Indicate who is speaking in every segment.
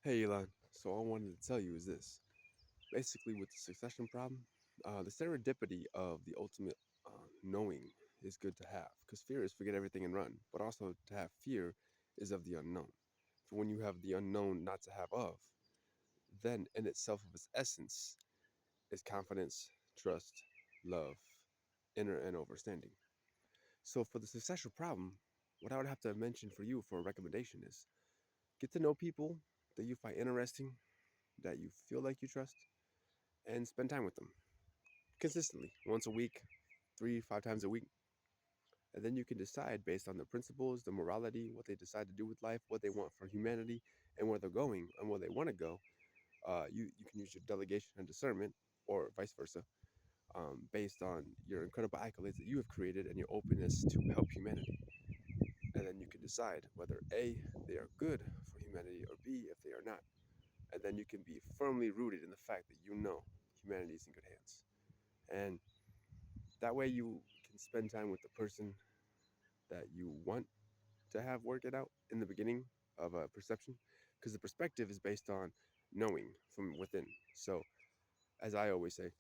Speaker 1: Hey Elon, so all I wanted to tell you is this. Basically, with the succession problem, the serendipity of the ultimate knowing is good to have because fear is forget everything and run, but also to have fear is of the unknown. For when you have the unknown not to have of, then in itself of its essence is confidence, trust, love, inner and overstanding. So for the succession problem, what I would have to mention for you for a recommendation is get to know people that you find interesting, that you feel like you trust, and spend time with them consistently, once a week, 3, 5 times a week. And then you can decide based on their principles, the morality, what they decide to do with life, what they want for humanity, and where they're going and where they want to go. You can use your delegation and discernment, or vice versa, based on your incredible accolades that you have created and your openness to help humanity. And then you can decide whether A, they are good for humanity, or B, if they are not. And then you can be firmly rooted in the fact that you know humanity is in good hands. And that way you can spend time with the person that you want to have work it out in the beginning of a perception, because the perspective is based on knowing from within. So, as I always say,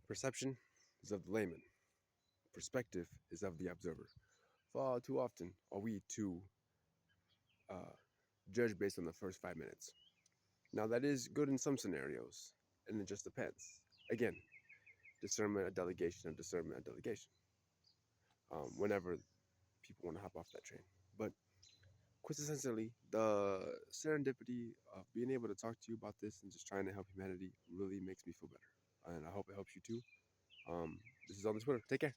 Speaker 1: perception is of the layman, perspective is of the observer. Far too often are we to uh, judge based on the first 5 minutes. Now, that is good in some scenarios, and it just depends. Again, discernment, a delegation, a discernment, a delegation. Whenever people want to hop off that train. But quintessentially, the serendipity of being able to talk to you about this and just trying to help humanity really makes me feel better. And I hope it helps you too. This is on the Twitter. Take care.